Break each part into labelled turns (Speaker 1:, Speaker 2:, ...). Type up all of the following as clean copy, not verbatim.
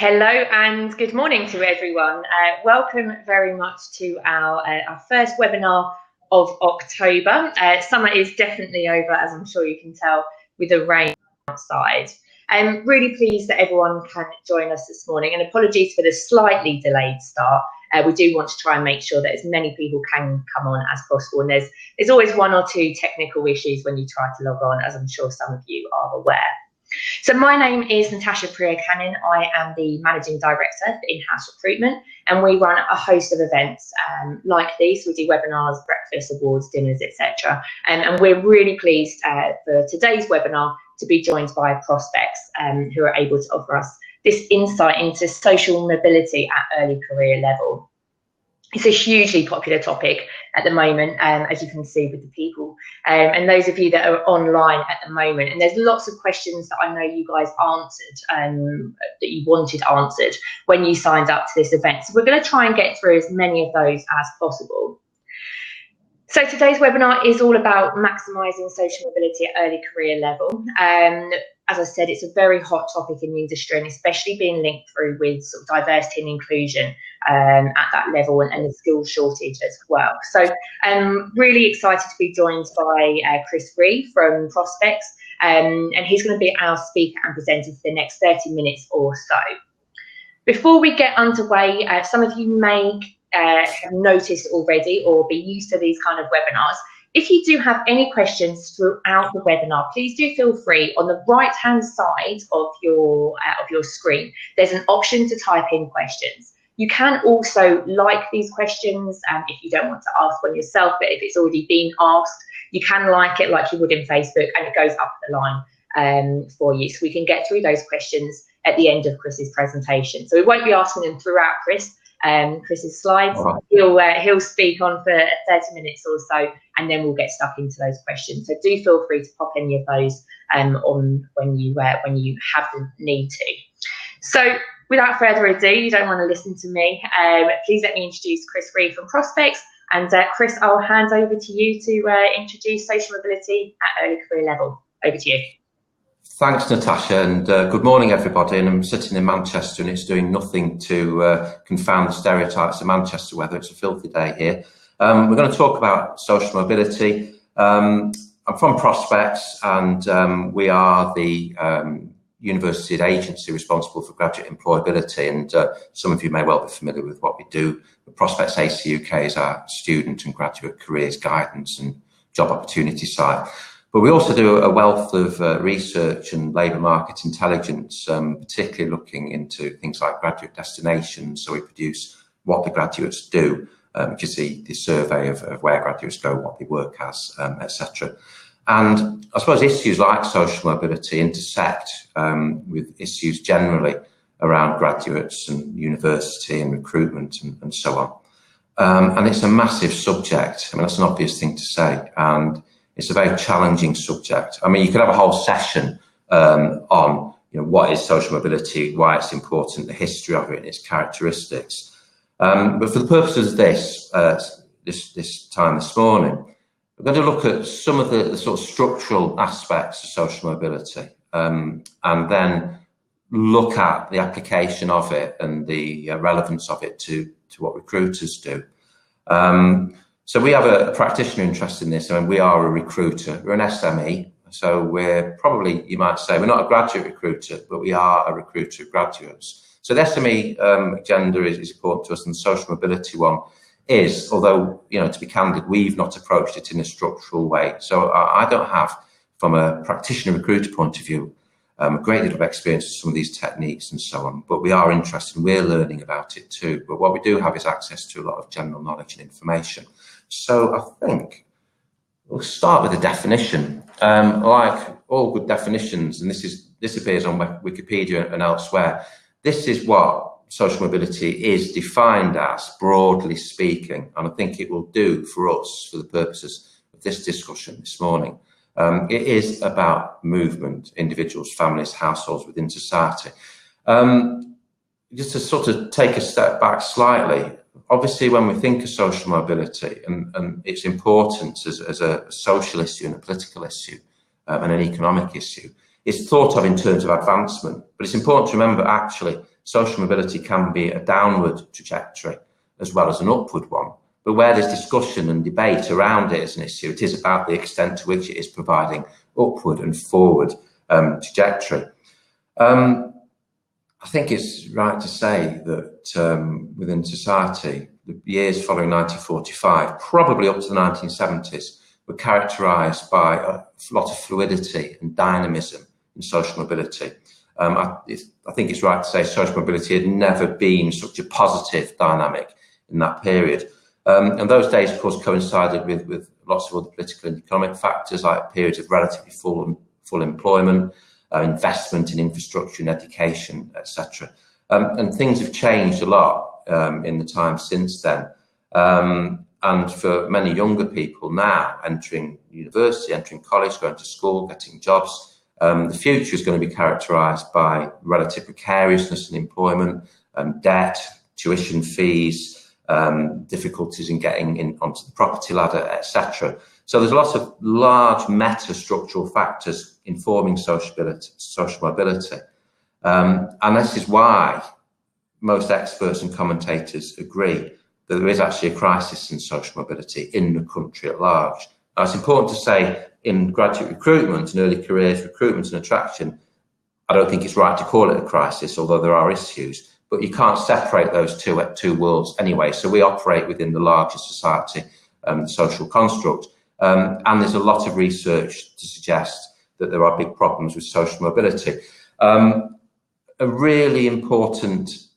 Speaker 1: Hello and good morning to everyone. Welcome very much to our first webinar of October. Summer is definitely over, as I'm sure you can tell with the rain outside. I'm really pleased that everyone can join us this morning, and apologies for the slightly delayed start. We do want to try and make sure that as many people can come on as possible, and there's always one or two technical issues when you try to log on, as I'm sure some of you are aware. So my name is Natasha Priya-Cannon. I am the Managing Director for In-House Recruitment, and we run a host of events like these. We do webinars, breakfasts, awards, dinners, etc. And we're really pleased for today's webinar to be joined by prospects who are able to offer us this insight into social mobility at early career level. It's a hugely popular topic at the moment, as you can see with the people, and those of you that are online at the moment. And there's lots of questions that I know you guys answered, that you wanted answered when you signed up to this event. So we're going to try and get through as many of those as possible. So today's webinar is all about maximising social mobility at early career level. As I said, it's a very hot topic in the industry, and especially being linked through with sort of diversity and inclusion at that level, and the skills shortage as well. So I'm really excited to be joined by Chris Ree from Prospects, and he's going to be our speaker and presenter for the next 30 minutes or so. Before we get underway, some of you may have noticed already or be used to these kind of webinars. If you do have any questions throughout the webinar, please do feel free. On the right-hand side of your screen, there's an option to type in questions. You can also like these questions if you don't want to ask one yourself, but if it's already been asked, you can like it like you would in Facebook, and it goes up the line for you. So we can get through those questions at the end of Chris's presentation. So we won't be asking them throughout Chris's slides. He'll speak on for 30 minutes or so, and then we'll get stuck into those questions. So do feel free to pop any of those on when you have the need to. So without further ado, you don't want to listen to me. Please let me introduce Chris Ree from Prospects. And Chris, I'll hand over to you to introduce social mobility at early career level. Over to you.
Speaker 2: Thanks, Natasha, and good morning, everybody. And I'm sitting in Manchester, and it's doing nothing to confound the stereotypes of Manchester weather. It's a filthy day here. We're going to talk about social mobility. I'm from Prospects, and we are the university agency responsible for graduate employability. And some of you may well be familiar with what we do. The Prospects AC UK is our student and graduate careers guidance and job opportunity site. But we also do a wealth of research and labour market intelligence, particularly looking into things like graduate destinations. So we produce what the graduates do, which is the survey of where graduates go, what they work as, etc. And I suppose issues like social mobility intersect with issues generally around graduates and university and recruitment and so on. And it's a massive subject. I mean, that's an obvious thing to say. And it's a very challenging subject. I mean, you could have a whole session on, what is social mobility, why it's important, the history of it, and its characteristics. But for the purposes of this time this morning, we're going to look at some of the sort of structural aspects of social mobility, and then look at the application of it and the relevance of it to what recruiters do. So we have a practitioner interest in this, and we are a recruiter. We're an SME, so we're probably, you might say, we're not a graduate recruiter, but we are a recruiter of graduates. So the SME agenda is important to us, and the social mobility one is, although, to be candid, we've not approached it in a structural way. So I don't have, from a practitioner recruiter point of view, a great deal of experience with some of these techniques and so on, but we are interested and we're learning about it too. But what we do have is access to a lot of general knowledge and information. So I think we'll start with a definition. Like all good definitions, and this appears on Wikipedia and elsewhere, this is what social mobility is defined as, broadly speaking, and I think it will do for us for the purposes of this discussion this morning. It is about movement, individuals, families, households within society. Just to sort of take a step back slightly, obviously when we think of social mobility and its importance as a social issue and a political issue and an economic issue, It's thought of in terms of advancement, but it's important to remember actually social mobility can be a downward trajectory as well as an upward one. But where there's discussion and debate around it as an issue, it is about the extent to which it is providing upward and forward trajectory. I think it's right to say that within society, the years following 1945, probably up to the 1970s, were characterised by a lot of fluidity and dynamism in social mobility. I think it's right to say social mobility had never been such a positive dynamic in that period. And those days, of course, coincided with lots of other political and economic factors, like periods of relatively full employment, investment in infrastructure and education, etc. And things have changed a lot in the time since then. And for many younger people now, entering university, entering college, going to school, getting jobs, the future is going to be characterised by relative precariousness in employment, debt, tuition fees, difficulties in getting onto the property ladder, etc. So there's lots of large meta-structural factors informing social mobility. And this is why most experts and commentators agree that there is actually a crisis in social mobility in the country at large. Now, it's important to say in graduate recruitment and early careers recruitment and attraction, I don't think it's right to call it a crisis, although there are issues, but you can't separate those two worlds anyway. So we operate within the larger society social construct. And there's a lot of research to suggest that there are big problems with social mobility. A really important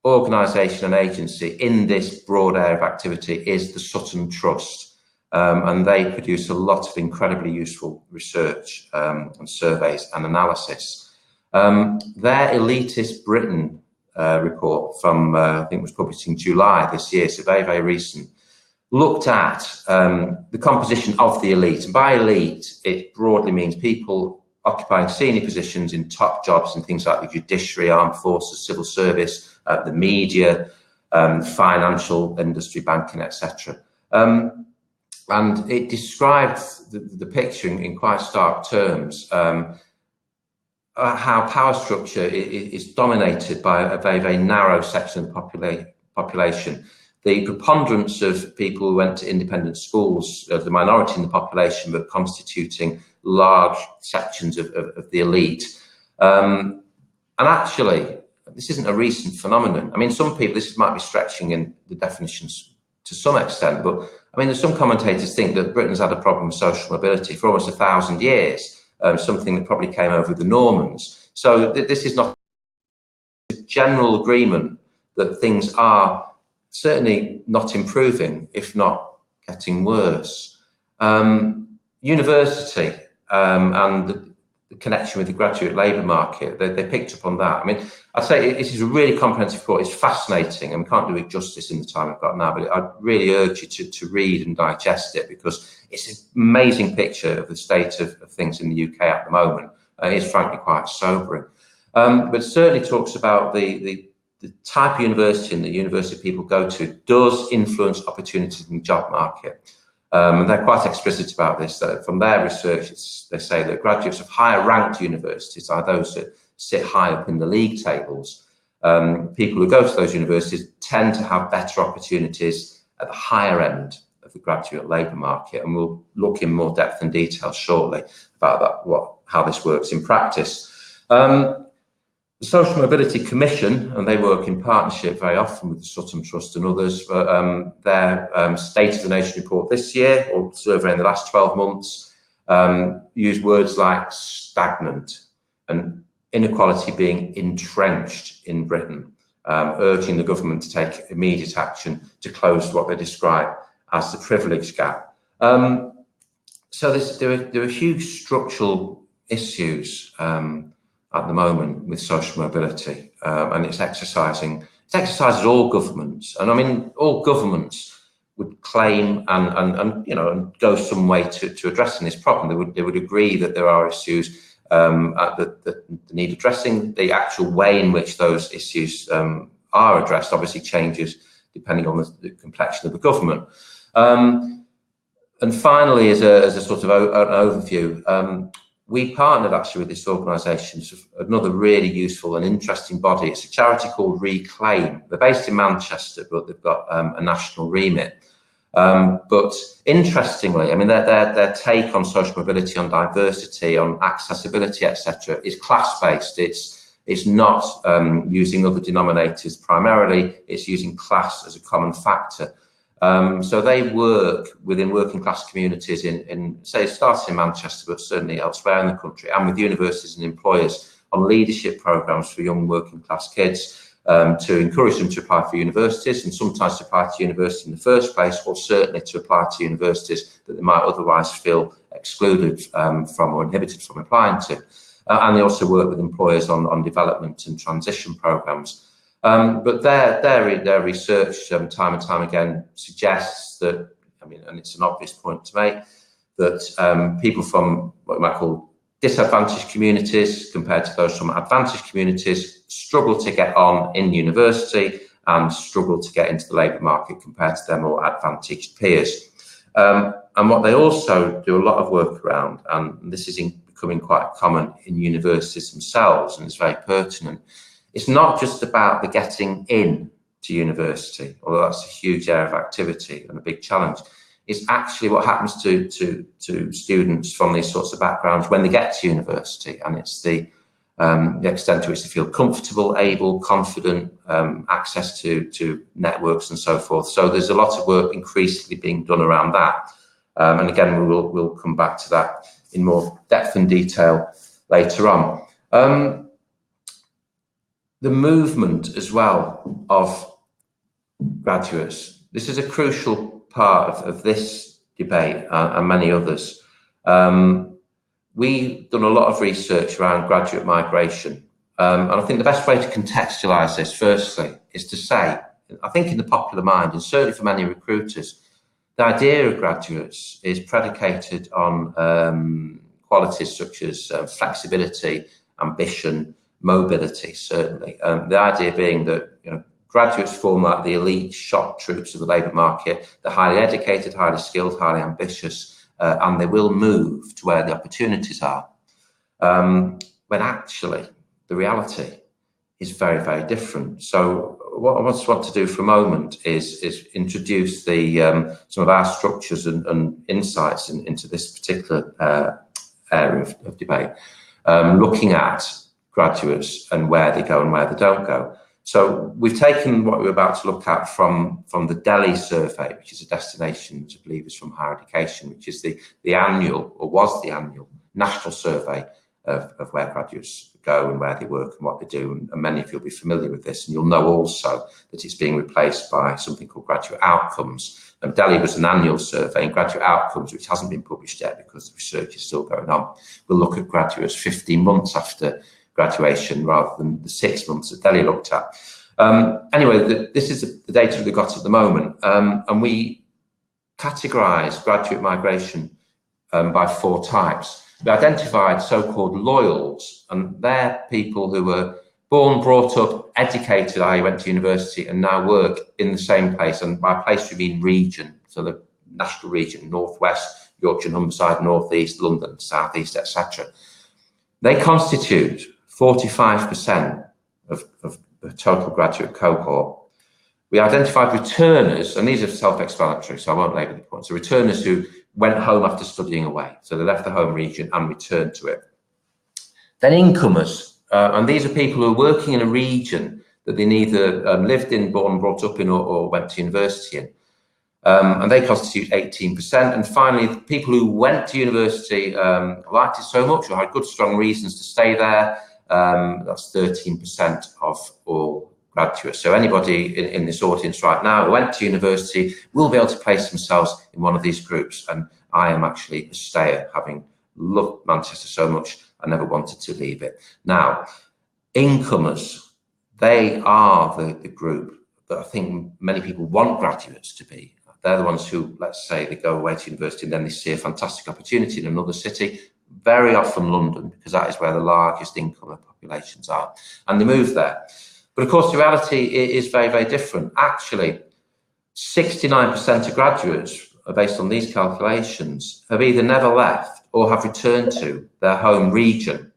Speaker 2: organisation and agency in this broad area of activity is the Sutton Trust. And they produce a lot of incredibly useful research and surveys and analysis. Their Elitist Britain report from, I think it was published in July this year, so very, very recent, looked at the composition of the elite. And by elite, it broadly means people occupying senior positions in top jobs in things like the judiciary, armed forces, civil service, the media, financial industry, banking, etc. And it described the picture in quite stark terms, how power structure is dominated by a very, very narrow section of the population. The preponderance of people who went to independent schools, the minority in the population, but constituting large sections of the elite. And actually, this isn't a recent phenomenon. I mean, some people, this might be stretching in the definitions to some extent, but I mean, there's some commentators think that Britain's had a problem with social mobility for almost 1,000 years, something that probably came over the Normans. So this is not a general agreement that things are certainly not improving, if not getting worse. University and the connection with the graduate labour market, they picked up on that. I mean, I'd say this is a really comprehensive report. It's fascinating, and we can't do it justice in the time we've got now, but I'd really urge you to read and digest it, because it's an amazing picture of the state of things in the UK at the moment. It is frankly quite sobering. But it certainly talks about the type of university and the university people go to does influence opportunities in the job market. And they're quite explicit about this. From their research, they say that graduates of higher ranked universities are those that sit high up in the league tables. People who go to those universities tend to have better opportunities at the higher end of the graduate labour market. And we'll look in more depth and detail shortly about that, how this works in practice. The Social Mobility Commission, and they work in partnership very often with the Sutton Trust and others, their State of the Nation report this year, or survey in the last 12 months, used words like stagnant and inequality being entrenched in Britain, urging the government to take immediate action to close what they describe as the privilege gap. So there are huge structural issues at the moment with social mobility, and it exercises all governments. And I mean, all governments would claim and go some way to addressing this problem. They would agree that there are issues that need addressing. The actual way in which those issues are addressed obviously changes depending on the complexion of the government. And finally, as a sort of an overview, we partnered actually with this organisation, another really useful and interesting body. It's a charity called Reclaim. They're based in Manchester, but they've got a national remit. But interestingly, I mean, their take on social mobility, on diversity, on accessibility, etc., is class-based. It's not using other denominators primarily. It's using class as a common factor. So they work within working class communities in say, starting in Manchester, but certainly elsewhere in the country, and with universities and employers on leadership programs for young working class kids, to encourage them to apply for universities, and sometimes to apply to university in the first place, or certainly to apply to universities that they might otherwise feel excluded from or inhibited from applying to. And they also work with employers on development and transition programs. But their research time and time again suggests that, I mean, and it's an obvious point to make, that people from what we might call disadvantaged communities compared to those from advantaged communities struggle to get on in university and struggle to get into the labour market compared to their more advantaged peers. And what they also do a lot of work around, and this is becoming quite common in universities themselves, and it's very pertinent, it's not just about the getting in to university, although that's a huge area of activity and a big challenge. It's actually what happens to students from these sorts of backgrounds when they get to university, and it's the extent to which they feel comfortable, able, confident, access to networks and so forth. So there's a lot of work increasingly being done around that. And again, we'll come back to that in more depth and detail later on. The movement as well of graduates. This is a crucial part of this debate and many others. We've done a lot of research around graduate migration. And I think the best way to contextualise this, firstly, is to say, I think in the popular mind, and certainly for many recruiters, the idea of graduates is predicated on qualities such as flexibility, ambition, mobility, certainly. The idea being that, you know, graduates form like the elite shock troops of the labour market. They're highly educated, highly skilled, highly ambitious, and they will move to where the opportunities are. When actually, the reality is very, very different. So what I just want to do for a moment is introduce some of our structures and insights into this particular area of debate, looking at graduates and where they go and where they don't go. So we've taken what we're about to look at from the Delhi survey, which is a destination to believers from higher education, which is the annual, or was the annual, national survey of where graduates go and where they work and what they do. And many of you will be familiar with this, and you'll know also that it's being replaced by something called graduate outcomes. And Delhi was an annual survey, and graduate outcomes, which hasn't been published yet because the research is still going on, will look at graduates 15 months after graduation rather than the 6 months that Delhi looked at. Anyway, this is the data we've got at the moment, and we categorise graduate migration by 4 types. We identified so-called loyals, and they're people who were born, brought up, educated, i.e. went to university, and now work in the same place. And by place we mean region, so the national region, Northwest, Yorkshire, Humberside, Northeast, London, Southeast, etc. They constitute 45% of the total graduate cohort. We identified returners, and these are self-explanatory, so I won't labour the point. So returners who went home after studying away, so they left the home region and returned to it. Then incomers, and these are people who are working in a region that they neither lived in, born, brought up in, or went to university in. And they constitute 18%. And finally, people who went to university, liked it so much, or had good, strong reasons to stay there, that's 13% of all graduates. So anybody in this audience right now who went to university will be able to place themselves in one of these groups. And I am actually a stayer, having loved Manchester so much, I never wanted to leave it. Now, incomers, they are the group that I think many people want graduates to be. They're the ones who, let's say, they go away to university and then they see a fantastic opportunity in another city, very often London, because that is where the largest incomer populations are, and they move there. But of course, the reality is very, very different. Actually, 69% of graduates, based on these calculations, have either never left or have returned to their home region.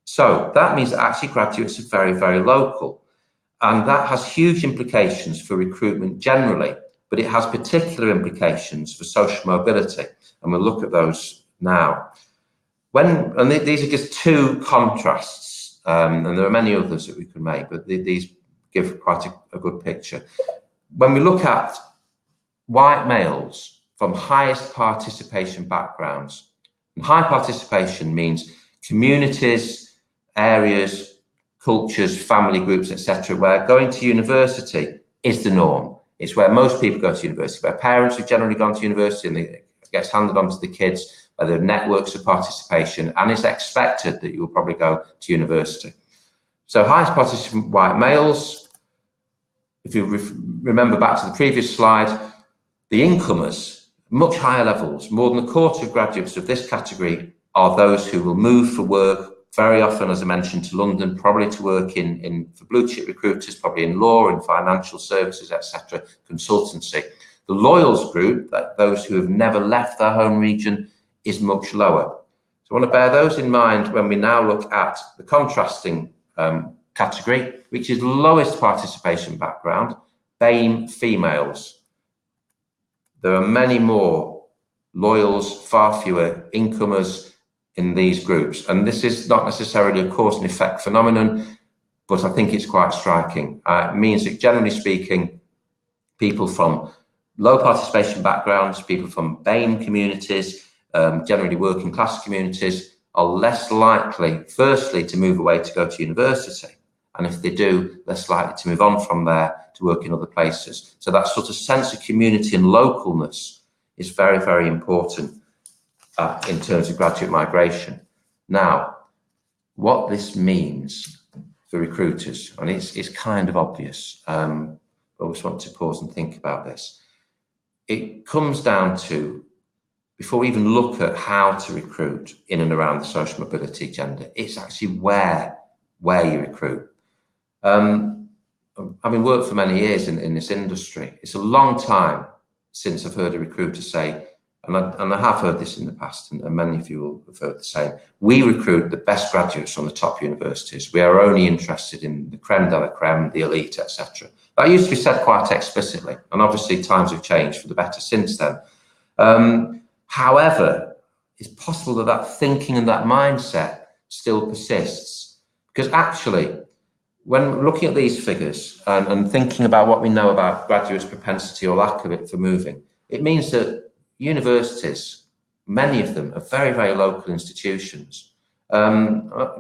Speaker 2: So that means that actually graduates are very, very local. And that has huge implications for recruitment generally, but it has particular implications for social mobility. And we'll look at those now. These are just two contrasts, and there are many others that we could make, but these give quite a good picture. When we look at white males from highest participation backgrounds, and high participation means communities, areas, cultures, family groups, etc., where going to university is the norm. It's where most people go to university, where parents have generally gone to university and it gets handed on to the kids, where there are networks of participation, and it's expected that you will probably go to university. So highest participant white males, if you remember back to the previous slide, the incomers, much higher levels, more than a quarter of graduates of this category are those who will move for work, very often, as I mentioned, to London, probably to work for blue chip recruiters, probably in law, in financial services, etc., consultancy. The loyals group, those who have never left their home region, is much lower. So I want to bear those in mind when we now look at the contrasting category, which is lowest participation background, BAME females. There are many more loyals, far fewer incomers in these groups. And this is not necessarily a cause and effect phenomenon, but I think it's quite striking. It means that generally speaking, people from low participation backgrounds, people from BAME communities, generally working class communities, are less likely, firstly, to move away to go to university. And if they do, less likely to move on from there to work in other places. So that sort of sense of community and localness is very, very important in terms of graduate migration. Now, what this means for recruiters, and it's kind of obvious, but I just want to pause and think about this. It comes down to, before we even look at how to recruit in and around the social mobility agenda, it's actually where you recruit. Having worked for many years in this industry, it's a long time since I've heard a recruiter say, and I have heard this in the past, and many of you will have heard the same, we recruit the best graduates from the top universities. We are only interested in the creme de la creme, the elite, etc. That used to be said quite explicitly, and obviously times have changed for the better since then. However, it's possible that that thinking and that mindset still persists, because actually, when looking at these figures and thinking about what we know about graduates' propensity or lack of it for moving, it means that universities, many of them, are very, very local institutions.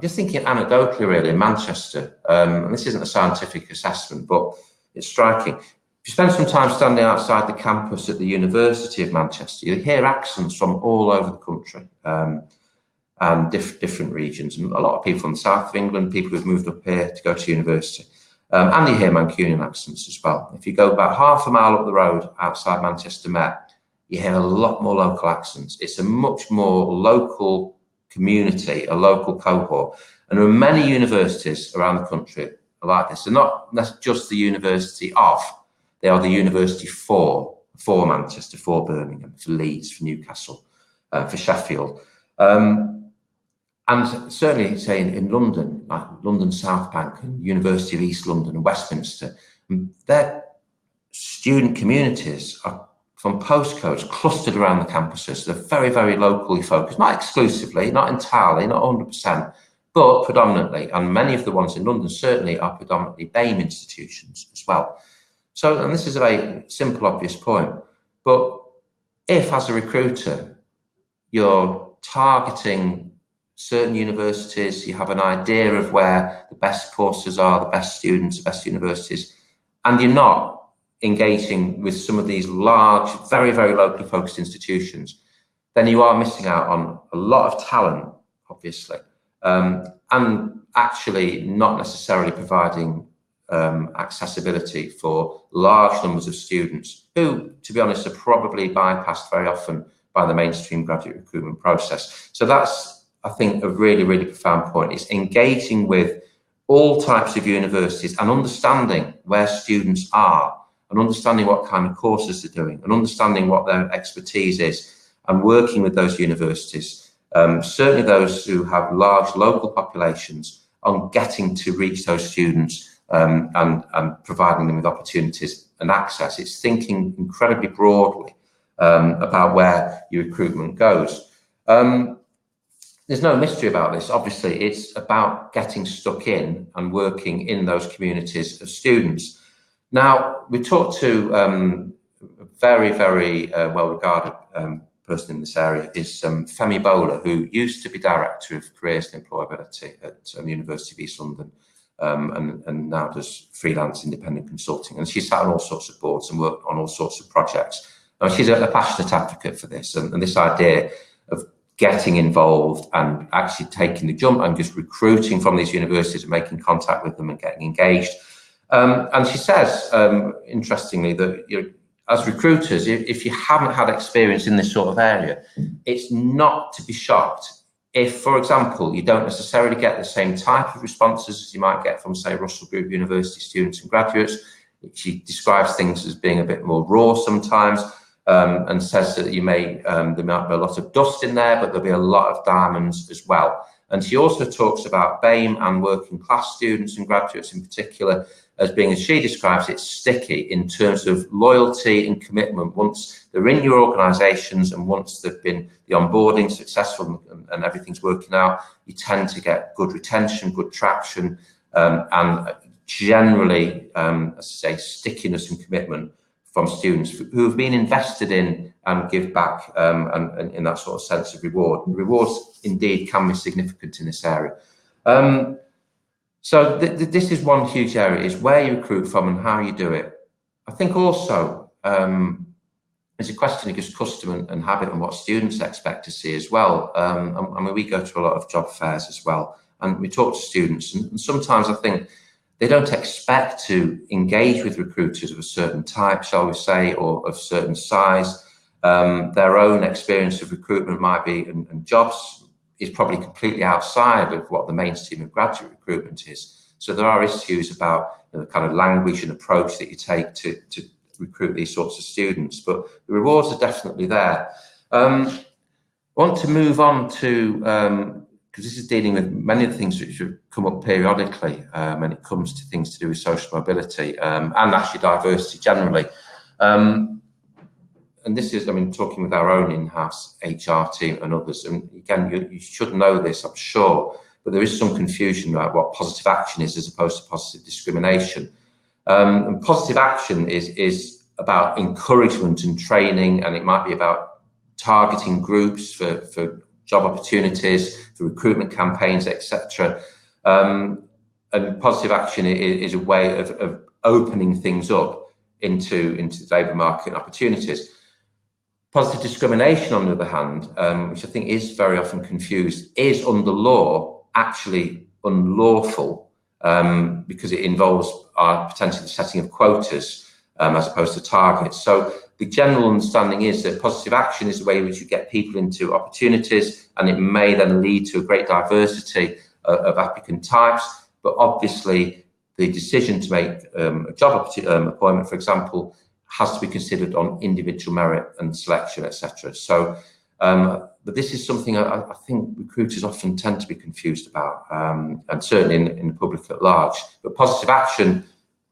Speaker 2: Just thinking anecdotally, really, in Manchester, and this isn't a scientific assessment, but it's striking. If you spend some time standing outside the campus at the University of Manchester, you hear accents from all over the country and different regions. And a lot of people from the south of England, people who've moved up here to go to university. And you hear Mancunian accents as well. If you go about half a mile up the road outside Manchester Met, you hear a lot more local accents. It's a much more local community, a local cohort. And there are many universities around the country like this. They're not just the university of, they are the university for Manchester, for Birmingham, for Leeds, for Newcastle, for Sheffield. And certainly, say in London, like London South Bank and University of East London and Westminster, their student communities are from postcodes clustered around the campuses. They're very, very locally focused, not exclusively, not entirely, not 100%, but predominantly. And many of the ones in London certainly are predominantly BAME institutions as well. So, and this is a very simple, obvious point, but if as a recruiter, you're targeting certain universities, you have an idea of where the best courses are, the best students, the best universities, and you're not engaging with some of these large, very, very locally focused institutions, then you are missing out on a lot of talent, obviously, and actually not necessarily providing accessibility for large numbers of students who, to be honest, are probably bypassed very often by the mainstream graduate recruitment process. So that's, I think, a really, really profound point. It's engaging with all types of universities and understanding where students are and understanding what kind of courses they're doing and understanding what their expertise is and working with those universities certainly those who have large local populations, on getting to reach those students and providing them with opportunities and access. It's thinking incredibly broadly about where your recruitment goes. There's no mystery about this. Obviously, it's about getting stuck in and working in those communities of students. Now, we talked to a very, very well-regarded person in this area, is Femi Bowler, who used to be Director of Careers and Employability at the University of East London, and now does freelance independent consulting. And she's sat on all sorts of boards and worked on all sorts of projects. And she's a passionate advocate for this, and this idea of getting involved and actually taking the jump and just recruiting from these universities and making contact with them and getting engaged. And she says, interestingly, that as recruiters, if you haven't had experience in this sort of area, it's not to be shocked if, for example, you don't necessarily get the same type of responses as you might get from, say, Russell Group University students and graduates. She describes things as being a bit more raw sometimes, and says that there might be a lot of dust in there, but there'll be a lot of diamonds as well. And she also talks about BAME and working class students and graduates in particular as being, as she describes it, sticky in terms of loyalty and commitment. Once they're in your organisations and once they've been the onboarding successful and everything's working out, you tend to get good retention, good traction, and generally, as I say, stickiness and commitment from students who have been invested in and give back, and in that sort of sense of reward. Rewards indeed can be significant in this area. So this is one huge area, is where you recruit from and how you do it. I think also there's a question of just custom and habit and what students expect to see as well. I mean, we go to a lot of job fairs as well, and we talk to students, and sometimes I think they don't expect to engage with recruiters of a certain type, shall we say, or of certain size. Their own experience of recruitment might be, and jobs is probably completely outside of what the mainstream of graduate recruitment is. So there are issues about the kind of language and approach that you take to recruit these sorts of students, but the rewards are definitely there. I want to move on to, because this is dealing with many of the things which have come up periodically when it comes to things to do with social mobility and actually diversity generally. And this is, I mean, talking with our own in-house HR team and others, and again, you should know this, I'm sure, but there is some confusion about what positive action is as opposed to positive discrimination. And positive action is about encouragement and training, and it might be about targeting groups for job opportunities, for recruitment campaigns, etc. And positive action is a way of opening things up into the labour market opportunities. Positive discrimination, on the other hand, which I think is very often confused, is under law actually unlawful because it involves potentially the setting of quotas as opposed to targets. So the general understanding is that positive action is the way in which you get people into opportunities, and it may then lead to a great diversity of applicant types. But obviously, the decision to make a job appointment, for example, has to be considered on individual merit and selection, etc. So, but this is something I think recruiters often tend to be confused about, and certainly in the public at large. But positive action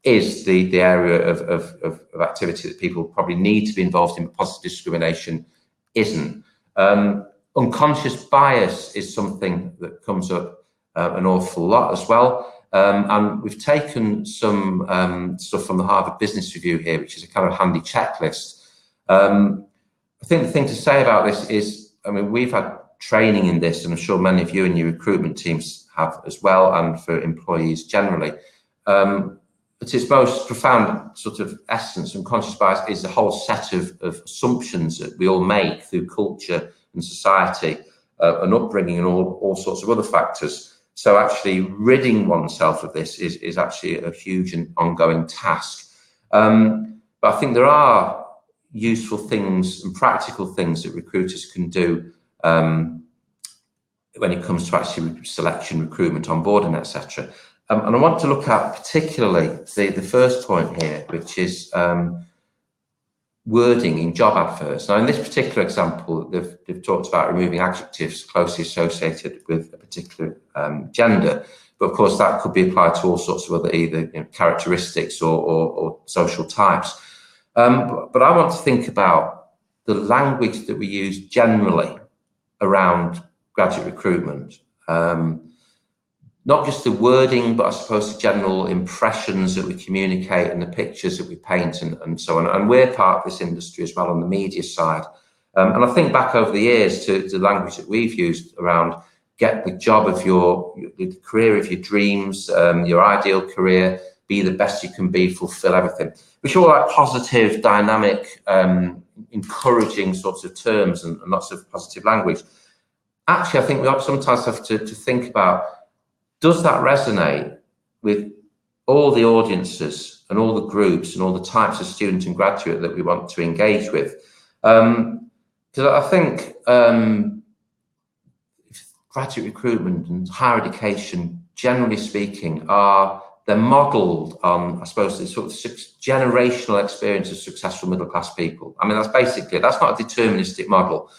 Speaker 2: is the area of activity that people probably need to be involved in, but positive discrimination isn't. Unconscious bias is something that comes up an awful lot as well. And we've taken some stuff from the Harvard Business Review here, which is a kind of handy checklist. I think the thing to say about this is, I mean, we've had training in this, and I'm sure many of you in your recruitment teams have as well, and for employees generally. But its most profound sort of essence, unconscious bias, is the whole set of assumptions that we all make through culture and society and upbringing and all sorts of other factors. So actually ridding oneself of this is actually a huge and ongoing task. But I think there are useful things and practical things that recruiters can do when it comes to actually selection, recruitment, onboarding, etc. And I want to look at particularly the first point here, which is wording in job adverts. Now, in this particular example, they've talked about removing adjectives closely associated with a particular gender, but of course that could be applied to all sorts of other either characteristics or social types. But I want to think about the language that we use generally around graduate recruitment. Not just the wording, but I suppose the general impressions that we communicate and the pictures that we paint and so on. And we're part of this industry as well on the media side. And I think back over the years to the language that we've used around get the job of the career of your dreams, your ideal career, be the best you can be, fulfill everything, which are all like positive, dynamic, encouraging sorts of terms and lots of positive language. Actually, I think we sometimes have to think about, does that resonate with all the audiences and all the groups and all the types of student and graduate that we want to engage with? Because I think graduate recruitment and higher education, generally speaking, they're modelled on, I suppose, the sort of generational experience of successful middle class people. I mean, that's not a deterministic model,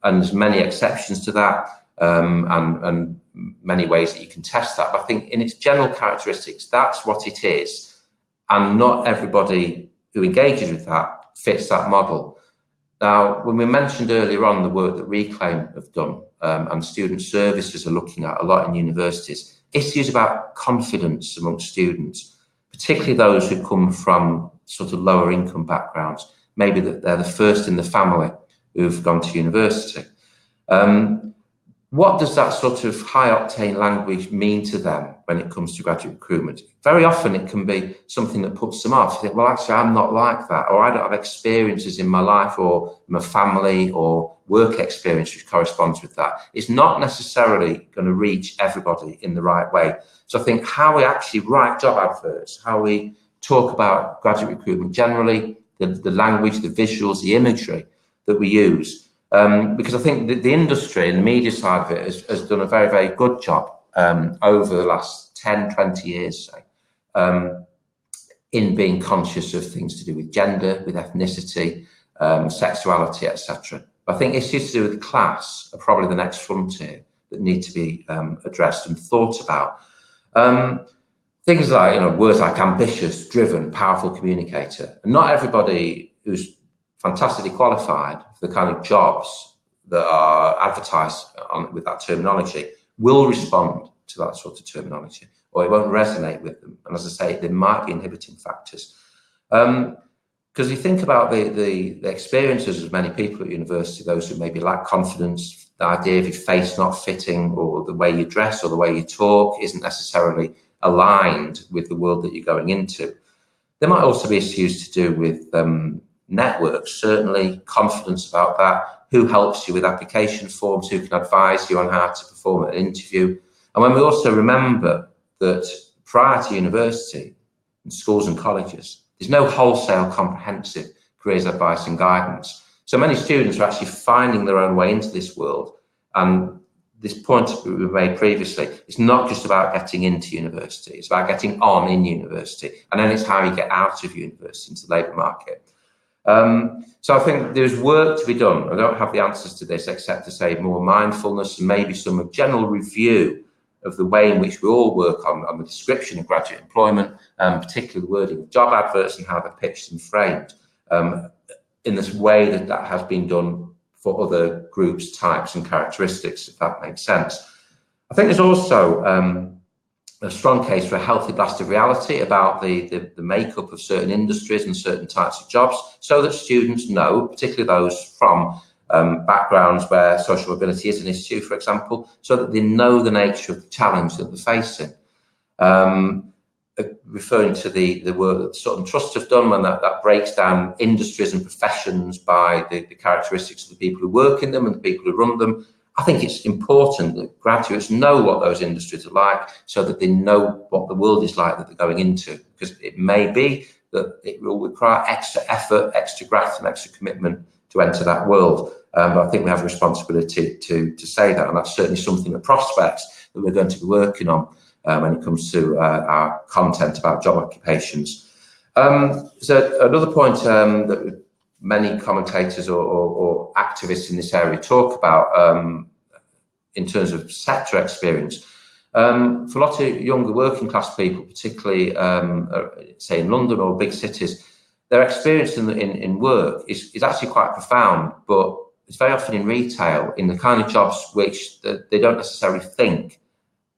Speaker 2: and there's many exceptions to that. And many ways that you can test that. But I think in its general characteristics, that's what it is. And not everybody who engages with that fits that model. Now, when we mentioned earlier on the work that Reclaim have done and student services are looking at a lot in universities, issues about confidence amongst students, particularly those who come from sort of lower income backgrounds, maybe that they're the first in the family who've gone to university. What does that sort of high octane language mean to them when it comes to graduate recruitment? Very often it can be something that puts them off. You think, well, actually, I'm not like that, or I don't have experiences in my life or my family or work experience which corresponds with that. It's not necessarily going to reach everybody in the right way. So I think how we actually write job adverts, how we talk about graduate recruitment generally, the language, the visuals, the imagery that we use, because I think the industry and the media side of it has done a very, very good job over the last 10, 20 years, say, in being conscious of things to do with gender, with ethnicity, sexuality, etc. I think issues to do with class are probably the next frontier that need to be addressed and thought about. Things like, words like ambitious, driven, powerful communicator. And not everybody who's fantastically qualified for the kind of jobs that are advertised with that terminology will respond to that sort of terminology, or it won't resonate with them. And as I say, there might be inhibiting factors. Because you think about the experiences of many people at university, those who maybe lack confidence, the idea of your face not fitting, or the way you dress or the way you talk isn't necessarily aligned with the world that you're going into. There might also be issues to do with networks, certainly confidence about that, who helps you with application forms, who can advise you on how to perform an interview. And when we also remember that prior to university, in schools and colleges, there's no wholesale comprehensive careers advice and guidance. So many students are actually finding their own way into this world. And this point we made previously, it's not just about getting into university, it's about getting on in university. And then it's how you get out of university into the labour market. So I think there's work to be done. I don't have the answers to this except to say more mindfulness and maybe some general review of the way in which we all work on the description of graduate employment, particularly the wording of job adverts and how they're pitched and framed in this way that has been done for other groups, types and characteristics, if that makes sense. I think there's also a strong case for a healthy blast of reality about the makeup of certain industries and certain types of jobs, so that students know, particularly those from backgrounds where social mobility is an issue, for example, so that they know the nature of the challenge that they're facing. Referring to the work that Sutton Trust have done, when that breaks down industries and professions by the characteristics of the people who work in them and the people who run them, I think it's important that graduates know what those industries are like, so that they know what the world is like that they're going into, because it may be that it will require extra effort, extra graft and extra commitment to enter that world. But I think we have a responsibility to say that, and that's certainly something, the prospects that we're going to be working on when it comes to our content about job occupations. So another point that many commentators or activists in this area talk about in terms of sector experience. For a lot of younger working class people, particularly say in London or big cities, their experience in work is actually quite profound, but it's very often in retail, in the kind of jobs which they don't necessarily think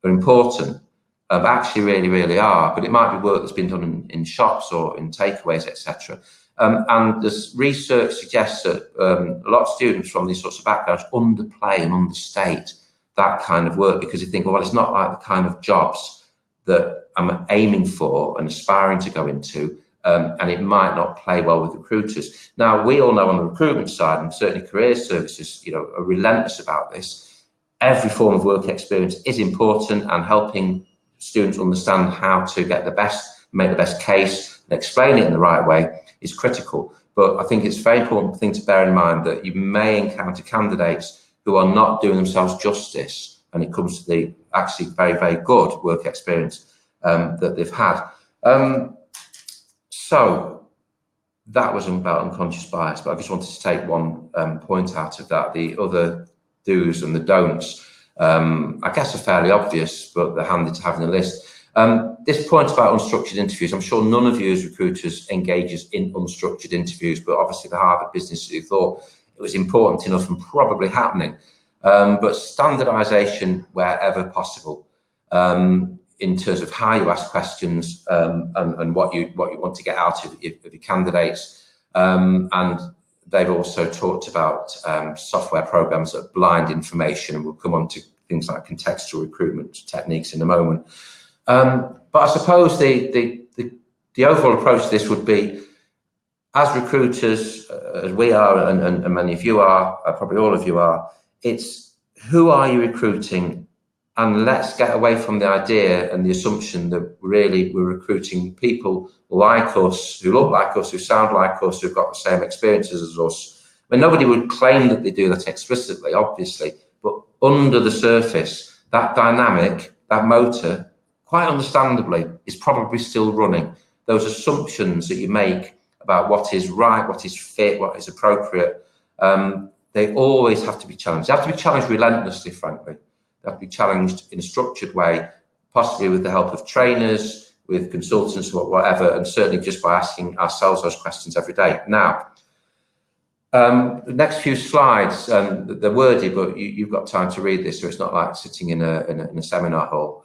Speaker 2: are important, but actually really are. But it might be work that's been done in shops or in takeaways, etc. And this research suggests that a lot of students from these sorts of backgrounds underplay and understate that kind of work, because you think, well, it's not like the kind of jobs that I'm aiming for and aspiring to go into, and it might not play well with recruiters. Now, we all know on the recruitment side, and certainly career services, are relentless about this. Every form of work experience is important, and helping students understand how to get the best, make the best case, and explain it in the right way is critical. But I think it's a very important thing to bear in mind that you may encounter candidates who are not doing themselves justice when it comes to the actually very good work experience that they've had. So that was about unconscious bias, but I just wanted to take one point out of that. The other do's and the don'ts, I guess, are fairly obvious, but they're handy to have in the list. This point about unstructured interviews, I'm sure none of you as recruiters engages in unstructured interviews, but obviously the Harvard Business Review thought it was important enough and probably happening. But standardization wherever possible, in terms of how you ask questions and what you want to get out of your candidates. And they've also talked about software programs that blind information, and we'll come on to things like contextual recruitment techniques in a moment. But I suppose the overall approach to this would be, as recruiters, as we are, and many of you are, probably all of you are, it's who are you recruiting? And let's get away from the idea and the assumption that really we're recruiting people like us, who look like us, who sound like us, who've got the same experiences as us. I mean, nobody would claim that they do that explicitly, obviously, but under the surface, that dynamic, that motor, quite understandably, is probably still running. Those assumptions that you make about what is right, what is fit, what is appropriate, they always have to be challenged. They have to be challenged relentlessly, frankly. They have to be challenged in a structured way, possibly with the help of trainers, with consultants or whatever, and certainly just by asking ourselves those questions every day. Now, the next few slides, they're wordy, but you've got time to read this, so it's not like sitting in a seminar hall.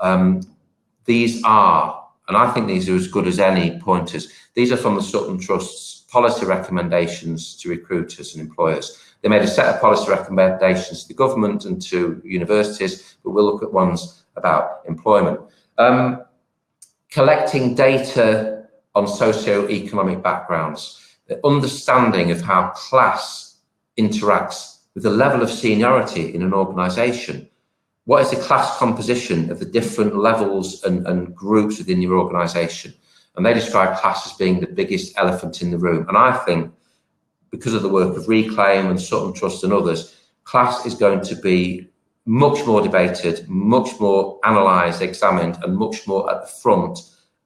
Speaker 2: These are, and I think these are as good as any pointers, these are from the Sutton Trust's policy recommendations to recruiters and employers. They made a set of policy recommendations to the government and to universities, but we'll look at ones about employment. Collecting data on socio-economic backgrounds, the understanding of how class interacts with the level of seniority in an organisation. What is the class composition of the different levels and groups within your organisation? And they describe class as being the biggest elephant in the room. And I think, because of the work of Reclaim and Sutton Trust and others, class is going to be much more debated, much more analysed, examined, and much more at the front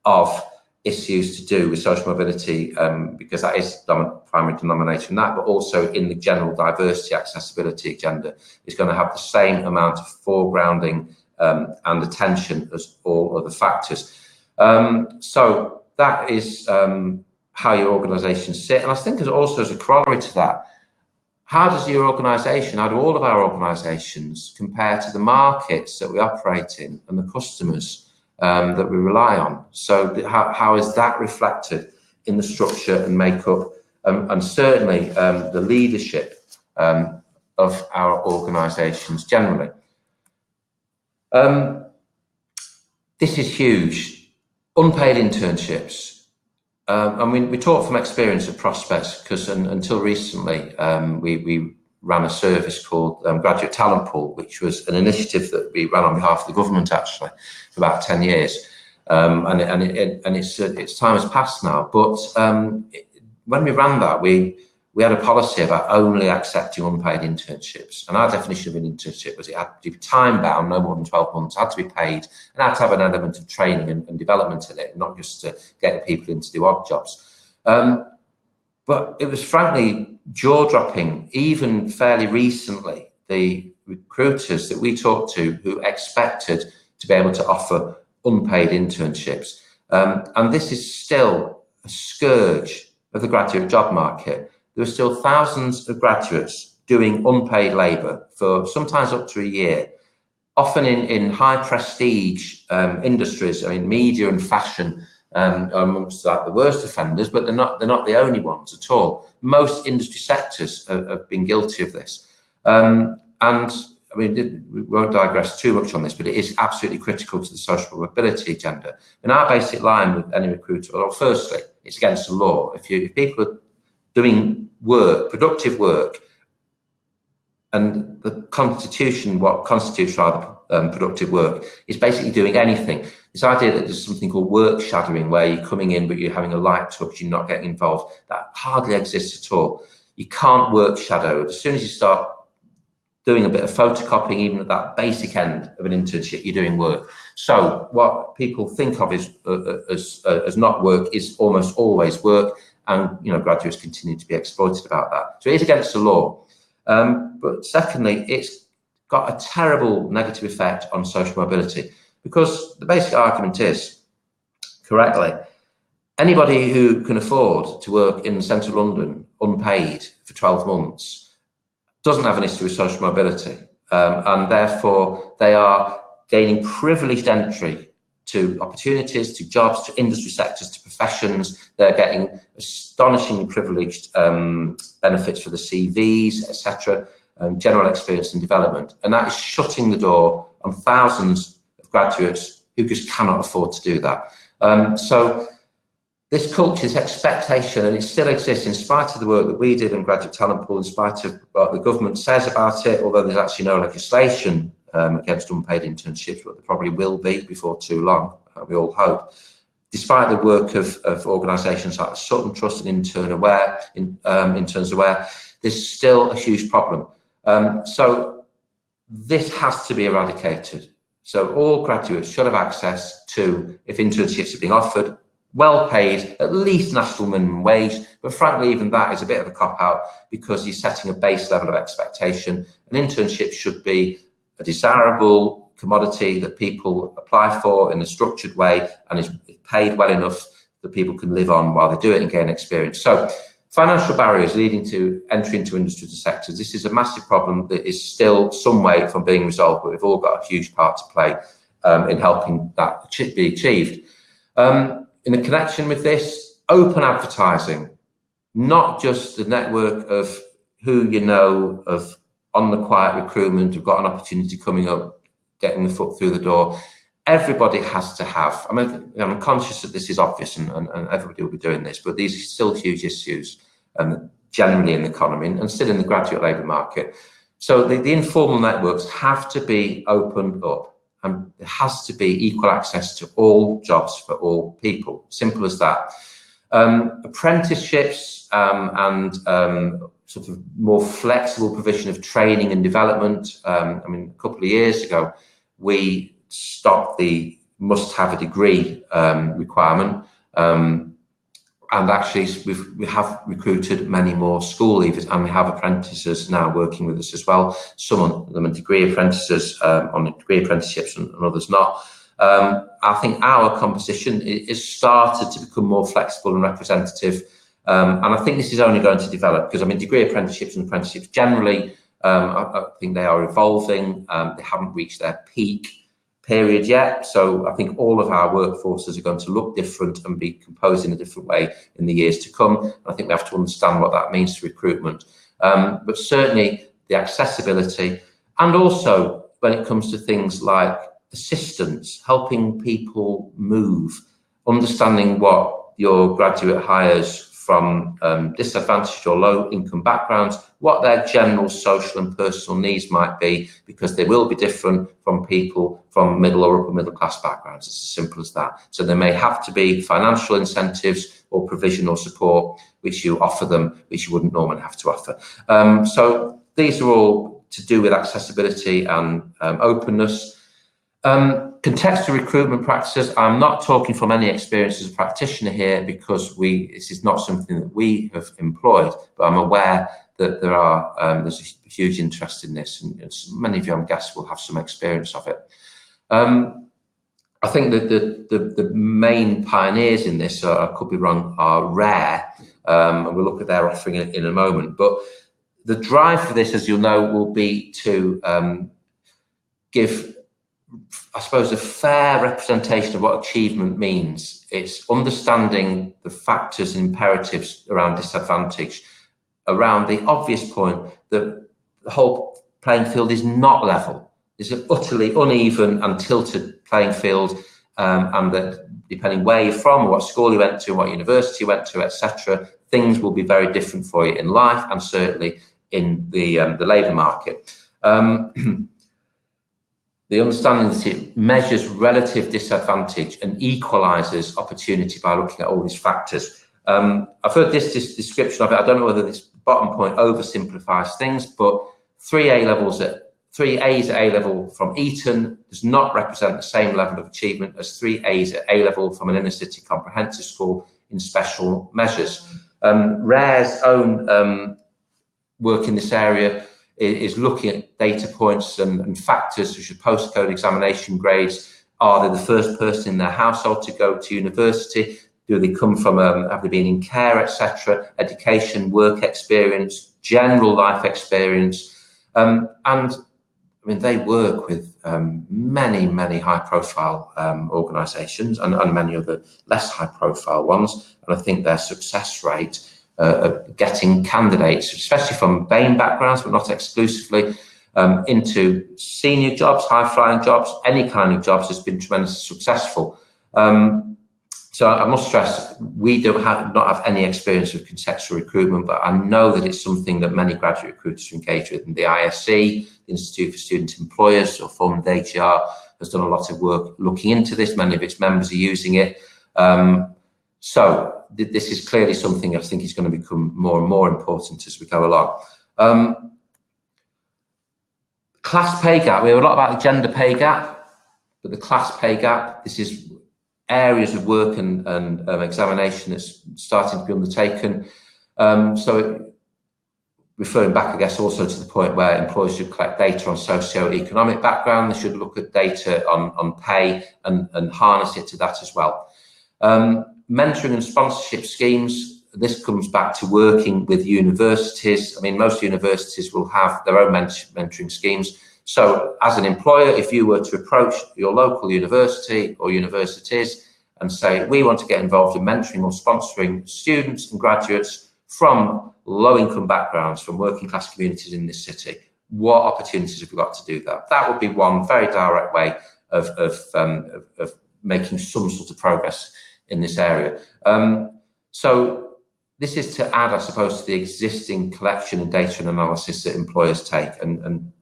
Speaker 2: of issues to do with social mobility, because that is the primary denominator in that, but also in the general diversity accessibility agenda is going to have the same amount of foregrounding and attention as all other factors. So that is how your organisations sit. And I think also as a corollary to that, how does your organisation, how do all of our organisations compare to the markets that we operate in and the customers that we rely on? So how is that reflected in the structure and makeup and certainly the leadership of our organisations generally? This is huge. Unpaid internships. I mean, we talk from experience of prospects because until recently, we ran a service called Graduate Talent Pool, which was an initiative that we ran on behalf of the government actually for about 10 years. And its time has passed now. But when we ran that, we had a policy about only accepting unpaid internships. And our definition of an internship was it had to be time-bound, no more than 12 months, had to be paid, and had to have an element of training and development in it, not just to get people in to do odd jobs. But it was frankly jaw-dropping, even fairly recently, the recruiters that we talked to who expected to be able to offer unpaid internships. And this is still a scourge of the graduate job market. There are still thousands of graduates doing unpaid labour for sometimes up to a year, often in high prestige industries. I mean, media and fashion are amongst like the worst offenders, but they're not the only ones at all. Most industry sectors have been guilty of this. And I mean, we won't digress too much on this, but it is absolutely critical to the social mobility agenda. And our basic line with any recruiter, well, firstly, it's against the law. If people are doing work, productive work, and the Constitution, what constitutes rather productive work, is basically doing anything. This idea that there's something called work shadowing, where you're coming in but you're having a light touch, you're not getting involved, that hardly exists at all. You can't work shadow. As soon as you start doing a bit of photocopying, even at that basic end of an internship, you're doing work. So what people think of as not work is almost always work, and graduates continue to be exploited about that. So it is against the law. But secondly, it's got a terrible negative effect on social mobility, because the basic argument is, correctly, anybody who can afford to work in central London unpaid for 12 months doesn't have an history of social mobility, and therefore they are gaining privileged entry to opportunities, to jobs, to industry sectors, to professions. They're getting astonishingly privileged benefits for the CVs, etc., general experience and development. And that is shutting the door on thousands of graduates who just cannot afford to do that. So this culture, this expectation, and it still exists in spite of the work that we did in Graduate Talent Pool, in spite of what the government says about it, although there's actually no legislation against unpaid internships, but there probably will be before too long, we all hope. Despite the work of organisations like the Sutton Trust and Interns Aware, there's still a huge problem. So this has to be eradicated. So all graduates should have access to, if internships are being offered, well paid, at least national minimum wage, but frankly, even that is a bit of a cop-out, because you're setting a base level of expectation. An internship should be a desirable commodity that people apply for in a structured way, and is paid well enough that people can live on while they do it and gain experience. So financial barriers leading to entry into industries and sectors, this is a massive problem that is still some way from being resolved, but we've all got a huge part to play in helping that be achieved. In a connection with this, open advertising, not just the network of who you know of on the quiet recruitment, who've got an opportunity coming up, getting the foot through the door. Everybody has to have, I mean, I'm conscious that this is obvious and everybody will be doing this, but these are still huge issues generally in the economy and still in the graduate labour market. So the informal networks have to be opened up. And there has to be equal access to all jobs for all people. Simple as that. Apprenticeships and sort of more flexible provision of training and development. I mean, a couple of years ago, we stopped the must-have a degree requirement. And actually, we have recruited many more school leavers, and we have apprentices now working with us as well. Some of them are degree apprentices on degree apprenticeships, and others not. I think our composition is started to become more flexible and representative, and I think this is only going to develop, because I mean, degree apprenticeships and apprenticeships generally, I think they are evolving. They haven't reached their peak period yet, so I think all of our workforces are going to look different and be composed in a different way in the years to come. I think we have to understand what that means to recruitment, but certainly the accessibility, and also when it comes to things like assistance, helping people move, understanding what your graduate hires from disadvantaged or low income backgrounds, what their general social and personal needs might be, because they will be different from people from middle or upper middle class backgrounds. It's as simple as that. So there may have to be financial incentives or provision or support which you offer them, which you wouldn't normally have to offer. So these are all to do with accessibility and openness. Contextual recruitment practices, I'm not talking from any experience as a practitioner here, because this is not something that we have employed, but I'm aware that there's a huge interest in this, and many of you, I'm guessing, will have some experience of it. I think that the main pioneers in this, I could be wrong, are Rare, and we'll look at their offering in a moment. But the drive for this, as you'll know, will be to give, I suppose, a fair representation of what achievement means. It's understanding the factors and imperatives around disadvantage, around the obvious point that the whole playing field is not level. It's an utterly uneven and tilted playing field, and that depending where you're from, what school you went to, what university you went to, etc., things will be very different for you in life, and certainly in the labour market. The understanding that it measures relative disadvantage and equalises opportunity by looking at all these factors. I've heard this description of it. I don't know whether this bottom point oversimplifies things, but 3 A's at A level from Eton does not represent the same level of achievement as 3 A's at A level from an inner city comprehensive school in special measures. Rare's own work in this area is looking at data points and factors such as postcode examination grades. Are they the first person in their household to go to university? Do they come from, have they been in care, etc.? Education, work experience, general life experience. And I mean, they work with many high-profile organisations and many other less high-profile ones. And I think their success rate getting candidates, especially from BAME backgrounds, but not exclusively, into senior jobs, high-flying jobs, any kind of jobs, has been tremendously successful. So I must stress, we not have any experience of contextual recruitment, but I know that it's something that many graduate recruiters are engaged with. And the ISC, the Institute for Student Employers, or formerly the AGR, has done a lot of work looking into this. Many of its members are using it. So this is clearly something I think is going to become more and more important as we go along. Class pay gap. We have a lot about the gender pay gap, but the class pay gap, this is areas of work and examination that's starting to be undertaken. So referring back, I guess, also to the point where employers should collect data on socio-economic background, they should look at data on pay and harness it to that as well. Mentoring and sponsorship schemes, this comes back to working with universities. I mean, most universities will have their own mentoring schemes. So as an employer, if you were to approach your local university or universities and say, we want to get involved in mentoring or sponsoring students and graduates from low-income backgrounds, from working class communities in this city, what opportunities have we got to do that? That would be one very direct way of making some sort of progress in this area. So this is to add, I suppose, to the existing collection and data and analysis that employers take, and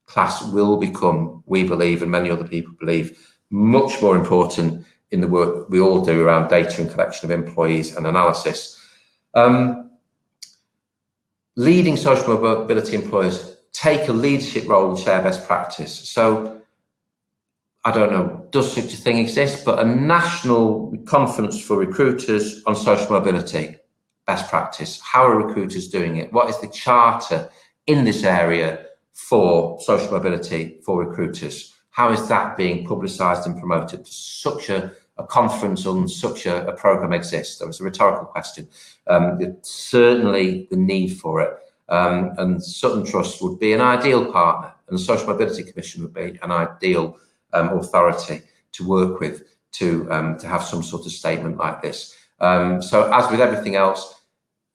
Speaker 2: class will become, we believe, and many other people believe, much more important in the work we all do around data and collection of employees and analysis. Leading social mobility employers take a leadership role and share best practice. So I don't know, does such a thing exist, but a national conference for recruiters on social mobility, best practice. How are recruiters doing it? What is the charter in this area for social mobility for recruiters? How is that being publicised and promoted? Such a conference on such a programme exists. That was a rhetorical question. Certainly the need for it. And Sutton Trust would be an ideal partner, and the Social Mobility Commission would be an ideal authority to work with to have some sort of statement like this. So as with everything else,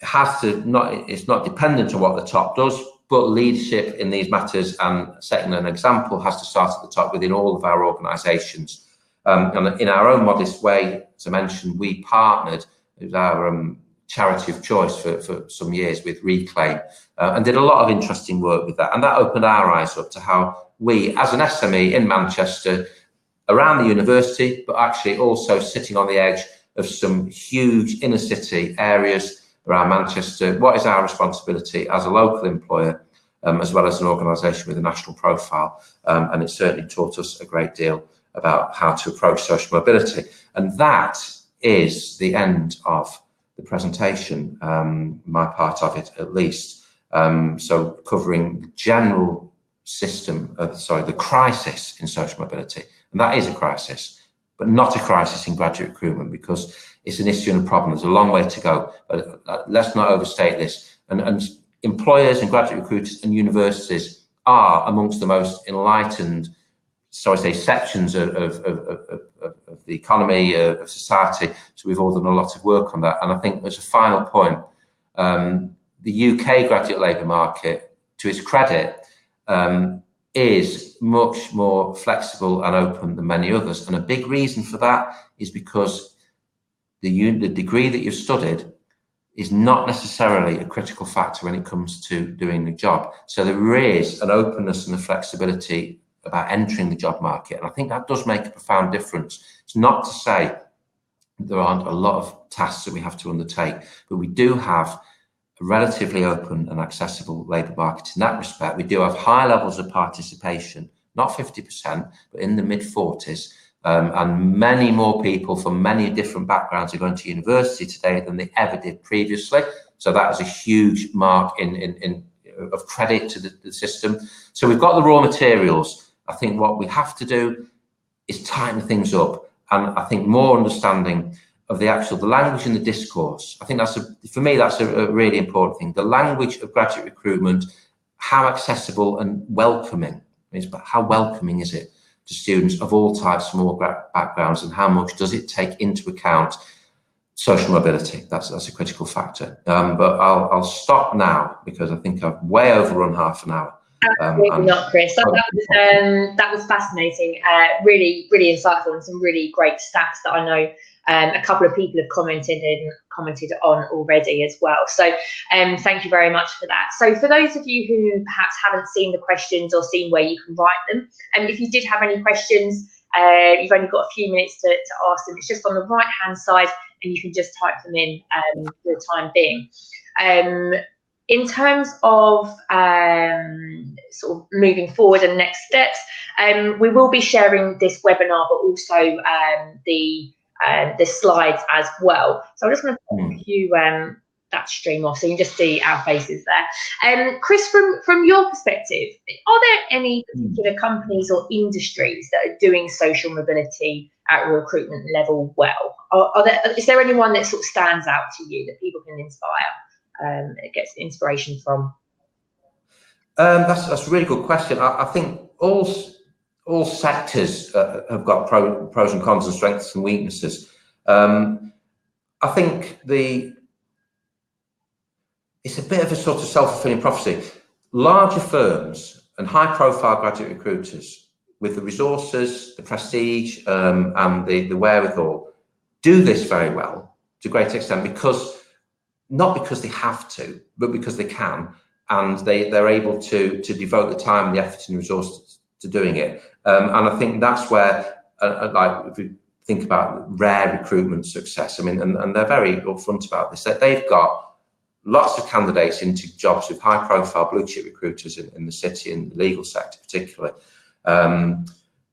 Speaker 2: it's not dependent on what the top does, but leadership in these matters and setting an example has to start at the top within all of our organisations. And in our own modest way, as I mentioned, we partnered with our charity of choice for some years with Reclaim, and did a lot of interesting work with that. And that opened our eyes up to how we, as an SME in Manchester, around the university, but actually also sitting on the edge of some huge inner city areas around Manchester, what is our responsibility as a local employer as well as an organisation with a national profile, and it certainly taught us a great deal about how to approach social mobility. And that is the end of the presentation, my part of it at least. So covering the general system of, the crisis in social mobility, and that is a crisis, but not a crisis in graduate recruitment, because it's an issue and a problem. There's a long way to go, but let's not overstate this. And employers and graduate recruiters and universities are amongst the most enlightened, so I say, sections of the economy, of society. So we've all done a lot of work on that. And I think as a final point, the UK graduate labour market, to its credit, is much more flexible and open than many others. And a big reason for that is because the degree that you've studied is not necessarily a critical factor when it comes to doing the job. So there is an openness and a flexibility about entering the job market. And I think that does make a profound difference. It's not to say there aren't a lot of tasks that we have to undertake, but we do have a relatively open and accessible labour market in that respect. We do have high levels of participation, not 50%, but in the mid-40s. And many more people from many different backgrounds are going to university today than they ever did previously. So that is a huge mark of credit to the system. So we've got the raw materials. I think what we have to do is tighten things up, and I think more understanding of the language and the discourse. I think for me, that's a really important thing. The language of graduate recruitment, how accessible and welcoming is, but how welcoming is it to students of all types, from all backgrounds, and how much does it take into account social mobility? That's a critical factor. But I'll stop now because I think I've way overrun half an hour.
Speaker 1: Absolutely not, Chris. That was fascinating. Really, really insightful, and some really great stats that I know a couple of people have commented on already as well. So thank you very much for that. So for those of you who perhaps haven't seen the questions or seen where you can write them, and if you did have any questions, you've only got a few minutes to ask them. It's just on the right hand side, and you can just type them in for the time being. In terms of sort of moving forward and next steps, we will be sharing this webinar, but also the slides as well. So I'm just going to put you that stream off so you can just see our faces there. Chris, from your perspective, are there any particular companies or industries that are doing social mobility at a recruitment level well? Is there anyone that sort of stands out to you that people can inspire, gets inspiration from?
Speaker 2: That's a really good question. I think all sectors have got pros and cons and strengths and weaknesses. I think it's a bit of a sort of self-fulfilling prophecy. Larger firms and high-profile graduate recruiters with the resources, the prestige, and the wherewithal do this very well to a great extent, not because they have to, but because they can, and they're able to devote the time, the effort, and the resources to doing it. And I think that's where, like, if you think about rare recruitment success, I mean, and they're very upfront about this, that they've got lots of candidates into jobs with high-profile blue-chip recruiters in the city and the legal sector particularly,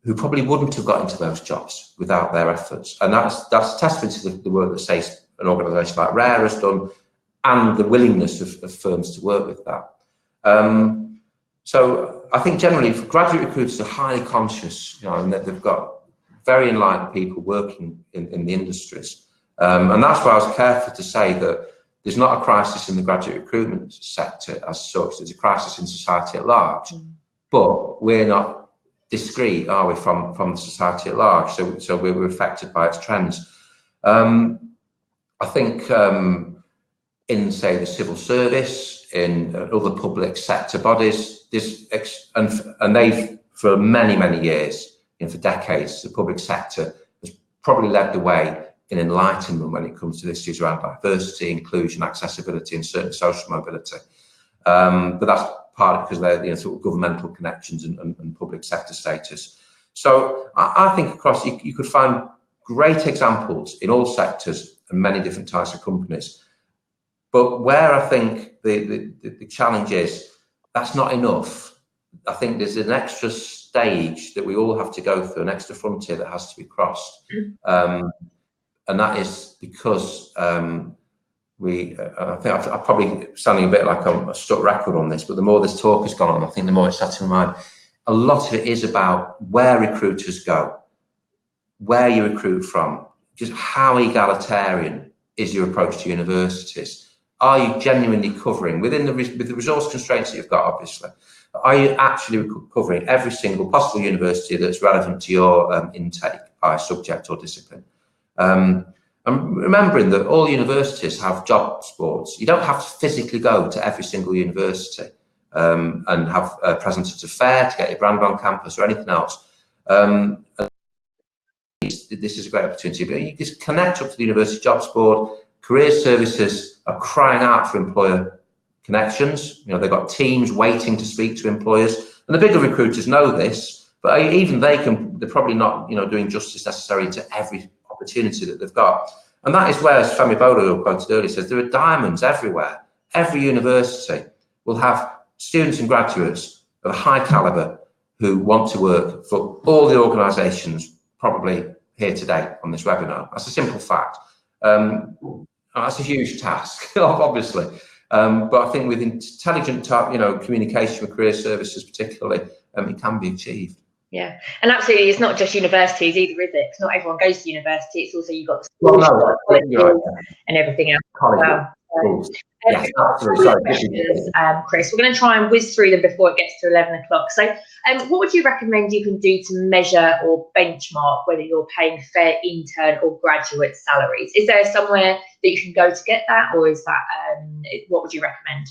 Speaker 2: who probably wouldn't have got into those jobs without their efforts. And that's a testament to the work that, say, an organisation like Rare has done, and the willingness of firms to work with that. So I think generally for graduate recruiters are highly conscious, and that they've got very enlightened people working in the industries. And that's why I was careful to say that there's not a crisis in the graduate recruitment sector as such. There's a crisis in society at large, but we're not discrete, are we, from the society at large? So we're affected by its trends. I think in, say, the civil service, in other public sector bodies, and they've, for many years, for decades, the public sector has probably led the way in enlightenment when it comes to issues around diversity, inclusion, accessibility, and certain social mobility. But that's partly because they're sort of governmental connections and public sector status. So I think across, you could find great examples in all sectors and many different types of companies. But where I think the challenge is, that's not enough. I think there's an extra stage that we all have to go through, an extra frontier that has to be crossed. And that is because I think I'm probably sounding a bit like I'm a stuck record on this, but the more this talk has gone on, I think the more it's sat in my mind. A lot of it is about where recruiters go, where you recruit from, just how egalitarian is your approach to universities. Are you genuinely covering, with the resource constraints that you've got, obviously, are you actually covering every single possible university that's relevant to your intake by subject or discipline? And remembering that all universities have job boards. You don't have to physically go to every single university and have a presence at a fair to get your brand on campus or anything else. This is a great opportunity, but you just connect up to the university jobs board. Career services are crying out for employer connections. You know, they've got teams waiting to speak to employers, and the bigger recruiters know this, but even they're probably not, doing justice necessary to every opportunity that they've got. And that is where, as Femi Bodo quoted earlier, says there are diamonds everywhere. Every university will have students and graduates of high caliber who want to work for all the organisations probably here today on this webinar. That's a simple fact. That's a huge task, obviously. But I think with intelligent, communication with career services particularly, it can be achieved.
Speaker 1: Yeah, and absolutely, it's not just universities either, is it? Because not everyone goes to university. It's also you've got the schools and everything else as well.
Speaker 2: Yes, absolutely.
Speaker 1: Sorry, Chris, we're going to try and whiz through them before it gets to 11 o'clock. So what would you recommend you can do to measure or benchmark whether you're paying fair intern or graduate salaries? Is there somewhere that you can go to get that, or is that what would you recommend?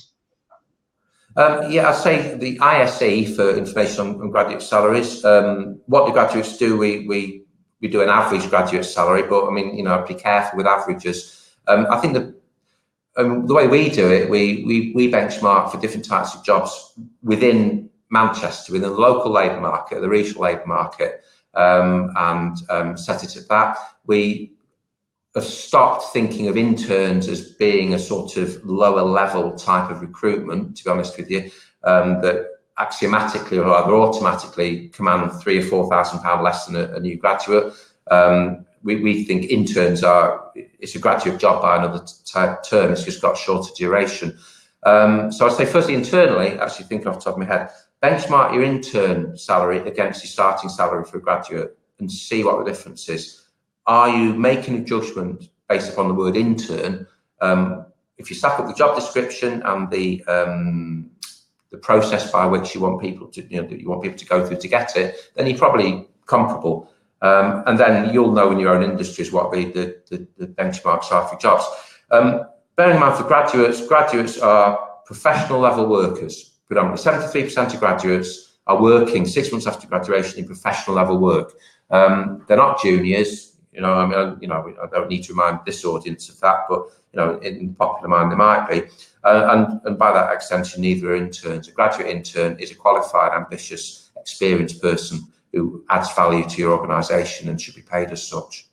Speaker 2: Yeah, I'd say the ISE for information on graduate salaries. What do graduates do? We do an average graduate salary, but I mean, I'd be careful with averages. I think the way we do it, we benchmark for different types of jobs within Manchester, within the local labour market, the regional labour market, and set it at that. We have stopped thinking of interns as being a sort of lower level type of recruitment, to be honest with you, that axiomatically or rather automatically command £3,000 or £4,000 less than a new graduate. We think interns it's a graduate job by another term, it's just got shorter duration. So I'd say firstly internally, actually thinking off the top of my head, benchmark your intern salary against your starting salary for a graduate and see what the difference is. Are you making a judgment based upon the word intern? If you stack up the job description and the process by which you want people to, to go through to get it, then you're probably comparable. And then you'll know in your own industries what the benchmarks are for jobs. Bearing in mind for graduates are professional level workers. Predominantly 73% of graduates are working 6 months after graduation in professional level work. They're not juniors. I don't need to remind this audience of that, but in popular mind they might be. And by that extension, neither are interns. A graduate intern is a qualified, ambitious, experienced person who adds value to your organisation and should be paid as such.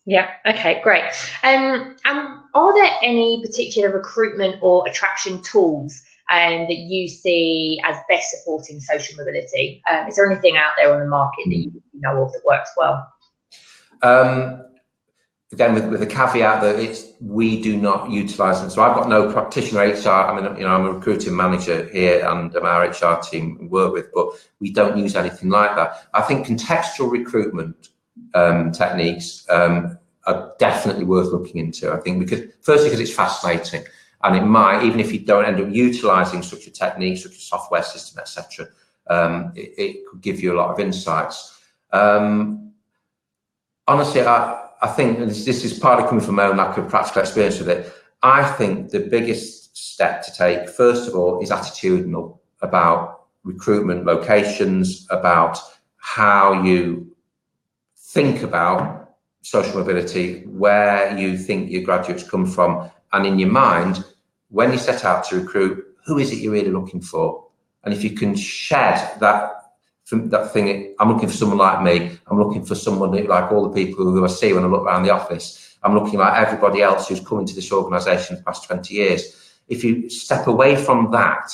Speaker 1: Yeah, okay, great. And are there any particular recruitment or attraction tools that you see as best supporting social mobility? Is there anything out there on the market that you know of that works well?
Speaker 2: Again, with the caveat that we do not utilise them. So I've got no practitioner HR. I mean, I'm a recruiting manager here, and our HR team work with, but we don't use anything like that. I think contextual recruitment techniques are definitely worth looking into. I think because it's fascinating, and it might, even if you don't end up utilising such a technique, such a software system, etc., it could give you a lot of insights. Honestly, I think this is partly coming from my own lack of practical experience with it. I think the biggest step to take, first of all, is attitudinal about recruitment locations, about how you think about social mobility, where you think your graduates come from, and in your mind, when you set out to recruit, who is it you're really looking for? And if you can shed that thing, I'm looking for someone like me, I'm looking for someone like all the people who I see when I look around the office, I'm looking like everybody else who's come into this organisation for the past 20 years. If you step away from that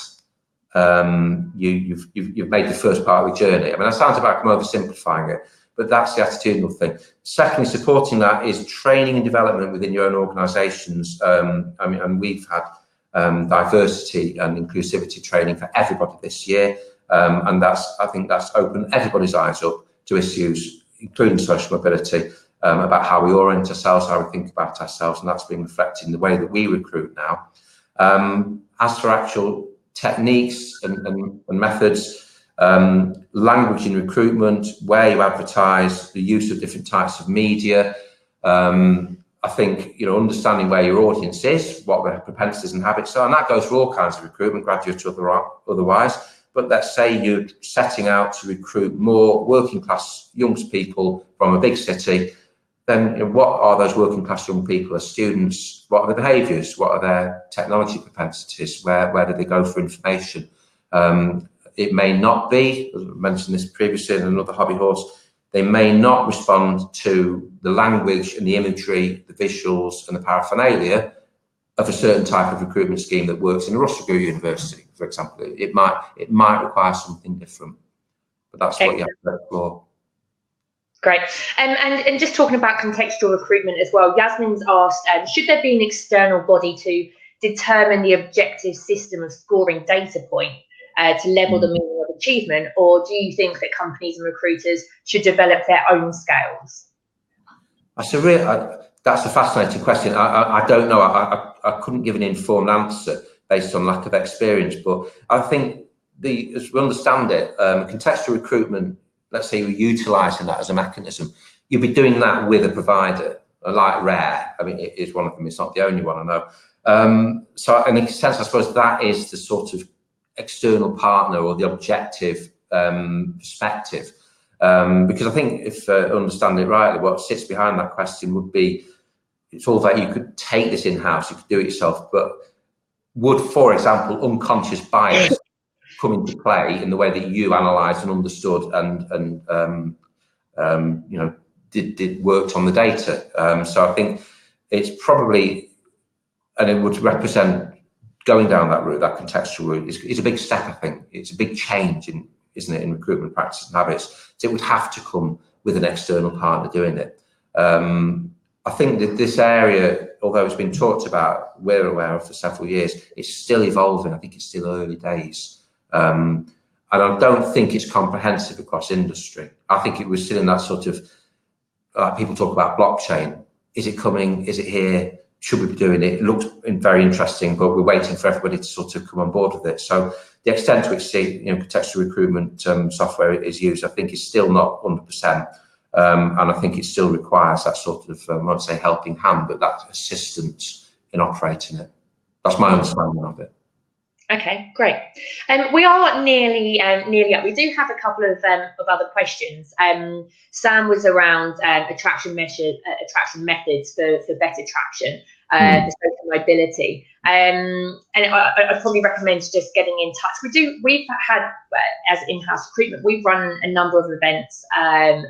Speaker 2: you've made the first part of the journey. I mean, that sounds like I'm oversimplifying it, but that's the attitudinal thing. Secondly, supporting that is training and development within your own organisations. I mean, and we've had diversity and inclusivity training for everybody this year, and I think that's opened everybody's eyes up to issues, including social mobility, about how we orient ourselves, how we think about ourselves, and that's been reflected in the way that we recruit now. As for actual techniques and methods, language in recruitment, where you advertise, the use of different types of media. I think, understanding where your audience is, what their propensities and habits are, and that goes for all kinds of recruitment, graduate or otherwise. But let's say you're setting out to recruit more working class young people from a big city, then what are those working class young people as students? What are their behaviours? What are their technology propensities? Where do they go for information? It may not be, as I mentioned this previously in another hobby horse, they may not respond to the language and the imagery, the visuals and the paraphernalia of a certain type of recruitment scheme that works in a Russell Group university, for example. It might require something different, but that's what you have to explore.
Speaker 1: Great. And just talking about contextual recruitment as well, Yasmin's asked, should there be an external body to determine the objective system of scoring data point to level the meaning of achievement, or do you think that companies and recruiters should develop their own scales?
Speaker 2: That's a fascinating question. I don't know. I couldn't give an informed answer based on lack of experience, but I think as we understand it, contextual recruitment, let's say you're utilising that as a mechanism, you'll be doing that with a provider, like Rare. I mean, it is one of them. It's not the only one, I know. So in a sense, I suppose that is the sort of external partner or the objective perspective. Because I think if I understand it rightly, what sits behind that question would be, it's all that you could take this in-house, you could do it yourself, but would, for example, unconscious bias come into play in the way that you analysed and understood and worked on the data? So I think it's probably, and it would represent going down that route, that contextual route, is a big step. I think it's a big change isn't it, in recruitment practice and habits. So it would have to come with an external partner doing it. I think that this area, although it's been talked about, we're aware of for several years, it's still evolving. I think it's still early days. And I don't think it's comprehensive across industry. I think it was still in that sort of, people talk about blockchain. Is it coming? Is it here? Should we be doing it? It looks very interesting, but we're waiting for everybody to sort of come on board with it. So the extent to which contextual recruitment software is used, I think, is still not 100%. And I think it still requires that sort of, I won't say helping hand, but that assistance in operating it. That's my understanding of it.
Speaker 1: Okay, great. We are nearly up. We do have a couple of other questions. Sam was around attraction methods for better traction, for social mobility. And I'd probably recommend just getting in touch. We've had, as in-house recruitment, we've run a number of events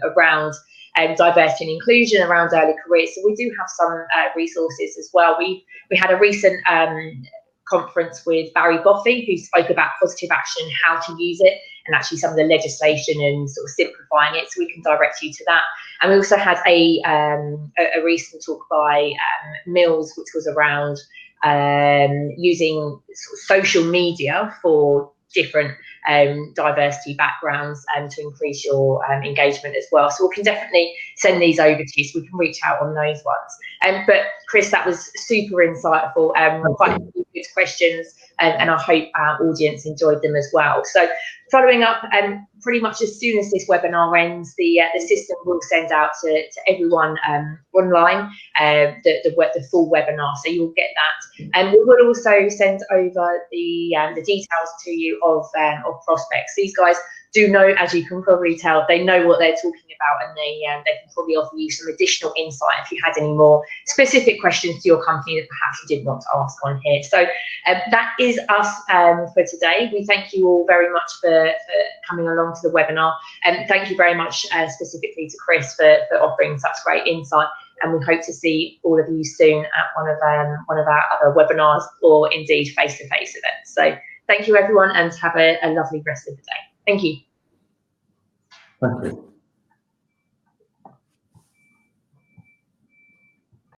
Speaker 1: around diversity and inclusion, around early careers. So we do have some resources as well. We had a recent conference with Barry Boffey, who spoke about positive action, how to use it, and actually some of the legislation and sort of simplifying it, so we can direct you to that. And we also had a recent talk by Mills, which was around using sort of social media for different diversity backgrounds and to increase your engagement as well. So we can definitely send these over to you, so we can reach out on those ones. But Chris, that was super insightful, quite a few good questions, and I hope our audience enjoyed them as well. So following up, pretty much as soon as this webinar ends, the system will send out to everyone online the full webinar, so you'll get that. And we will also send over the details to you of prospects. These guys do know, as you can probably tell, they know what they're talking about, and they can probably offer you some additional insight if you had any more specific questions to your company that perhaps you didn't want to ask on here. So that is us for today. We thank you all very much for coming along to the webinar, and thank you very much specifically to Chris for offering such great insight. And we hope to see all of you soon at one of our other webinars, or indeed face-to-face events. So Thank you, everyone, and have a lovely rest of the day. Thank you.
Speaker 2: Thank you.